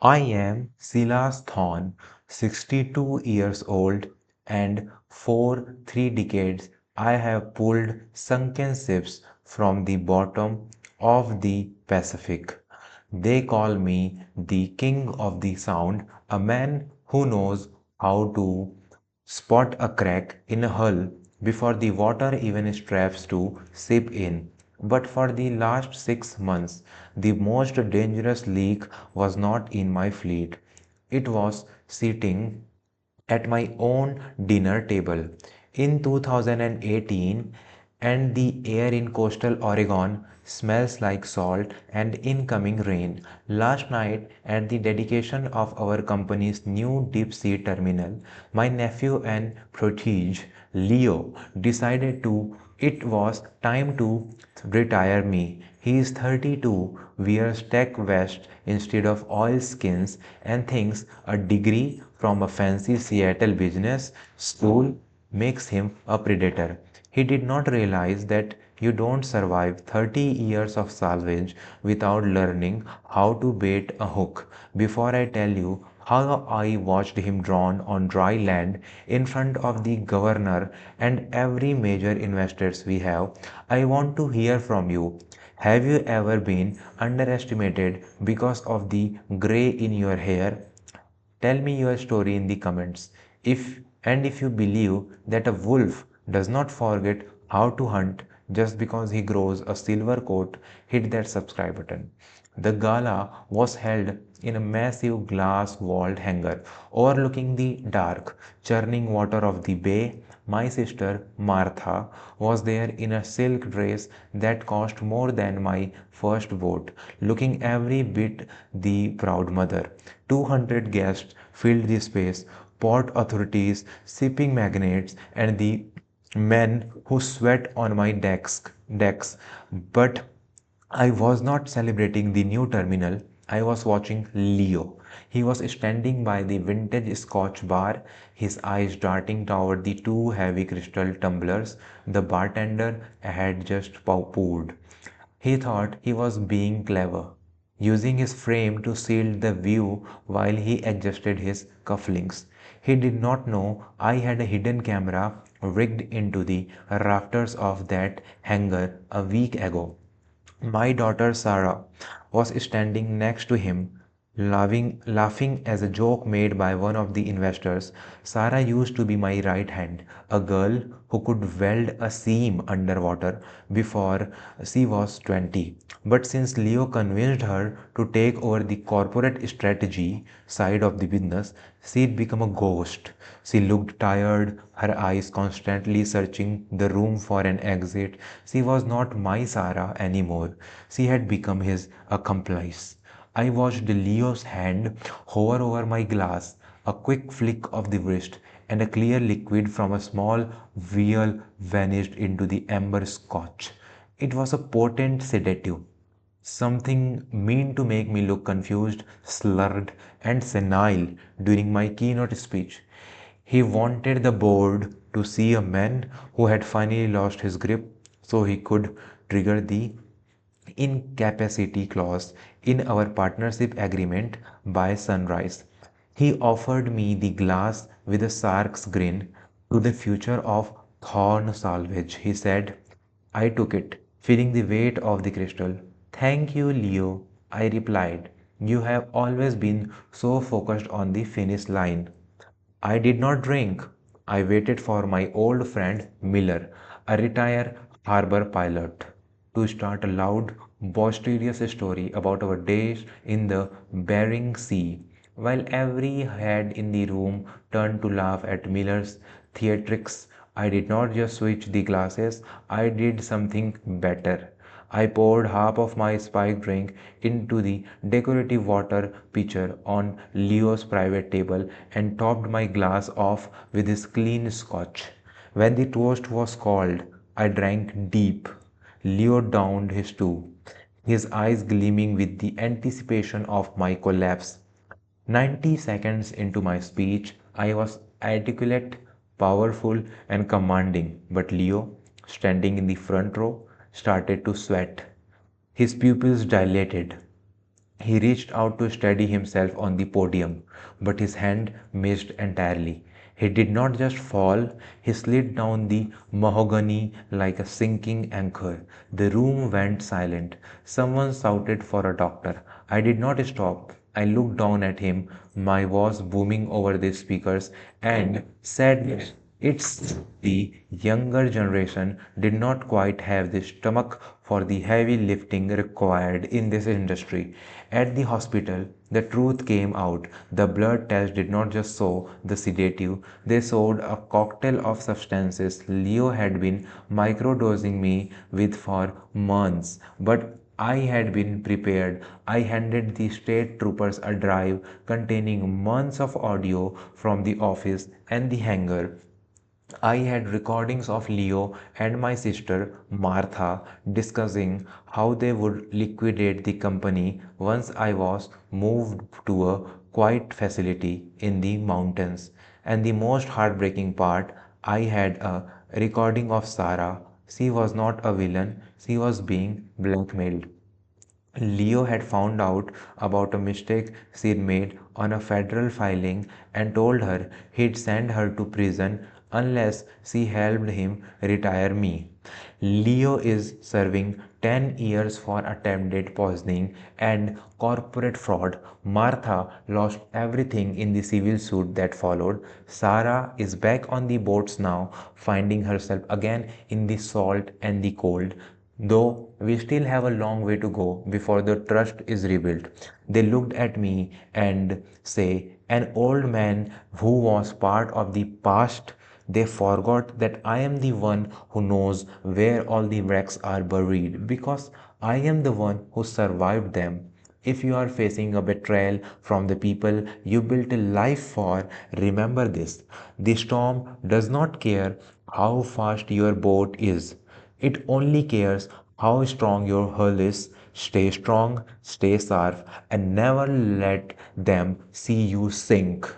I am Silas Thorn, 62 years old, and for 3 decades I have pulled sunken ships from the bottom of the Pacific. They call me the King of the Sound, a man who knows how to spot a crack in a hull before the water even straps to seep in. But for the last 6 months, the most dangerous leak was not in my fleet. It was sitting at my own dinner table in 2018, and the air in coastal Oregon smells like salt and incoming rain. Last night, at the dedication of our company's new deep sea terminal, my nephew and protege Leo decided it was time to retire me. He is 32, wears tech vest instead of oilskins, and thinks a degree from a fancy Seattle business school makes him a predator. He did not realize that you don't survive 30 years of salvage without learning how to bait a hook. Before I tell you how I watched him drown on dry land in front of the governor and every major investors we have, I want to hear from you. Have you ever been underestimated because of the gray in your hair? Tell me your story in the comments. If you believe that a wolf does not forget how to hunt just because he grows a silver coat, hit that subscribe button. The gala was held in a massive glass walled hangar overlooking the dark, churning water of the bay. My sister Martha was there in a silk dress that cost more than my first boat, looking every bit the proud mother. 200 guests filled the space, port authorities, shipping magnates, and the men who sweat on my decks. But I was not celebrating the new terminal. I was watching Leo. He was standing by the vintage Scotch bar, his eyes darting toward the two heavy crystal tumblers the bartender had just poured. He thought he was being clever, using his frame to shield the view while he adjusted his cufflinks. He did not know I had a hidden camera rigged into the rafters of that hangar a week ago. My daughter Sarah was standing next to him, laughing as a joke made by one of the investors. Sarah used to be my right hand, a girl who could weld a seam underwater before she was 20. But since Leo convinced her to take over the corporate strategy side of the business, she'd become a ghost. She looked tired, her eyes constantly searching the room for an exit. She was not my Sarah anymore. She had become his accomplice. I watched Leo's hand hover over my glass, a quick flick of the wrist, and a clear liquid from a small vial vanished into the amber scotch. It was a potent sedative, something mean to make me look confused, slurred, and senile during my keynote speech. He wanted the board to see a man who had finally lost his grip so he could trigger the incapacity clause in our partnership agreement by sunrise. He offered me the glass with a shark's grin to the future of Thorn salvage. He said, I took it, feeling the weight of the crystal. Thank you, Leo, I replied. You have always been so focused on the finish line. I did not drink. I waited for my old friend Miller, a retired harbor pilot, to start a loud, boisterous story about our days in the Bering Sea, while every head in the room turned to laugh at Miller's theatrics. I did not just switch the glasses, I did something better. I poured half of my spiked drink into the decorative water pitcher on Leo's private table and topped my glass off with his clean scotch. When the toast was called, I drank deep. Leo downed his too, his eyes gleaming with the anticipation of my collapse. 90 seconds into my speech, I was articulate, powerful, and commanding, but Leo, standing in the front row, started to sweat. His pupils dilated. He reached out to steady himself on the podium, but his hand missed entirely. He did not just fall, he slid down the mahogany like a sinking anchor. The room went silent. Someone shouted for a doctor. I did not stop. I looked down at him, my voice booming over the speakers, and said, it's the younger generation did not quite have the stomach for the heavy lifting required in this industry. At the hospital, the truth came out. The blood test did not just show the sedative, they showed a cocktail of substances Leo had been microdosing me with for months. But I had been prepared. I handed the state troopers a drive containing months of audio from the office and the hangar. I had recordings of Leo and my sister Martha discussing how they would liquidate the company once I was moved to a quiet facility in the mountains. And the most heartbreaking part, I had a recording of Sarah. She was not a villain, she was being blackmailed. Leo had found out about a mistake she'd made on a federal filing and told her he'd send her to prison unless she helped him retire me. Leo is serving 10 years for attempted poisoning and corporate fraud. Martha lost everything in the civil suit that followed. Sarah is back on the boats now, finding herself again in the salt and the cold. Though we still have a long way to go before the trust is rebuilt. They looked at me and say, an old man who was part of the past. They forgot that I am the one who knows where all the wrecks are buried because I am the one who survived them. If you are facing a betrayal from the people you built a life for, remember this. The storm does not care how fast your boat is. It only cares how strong your hull is. Stay strong, stay sharp, and never let them see you sink.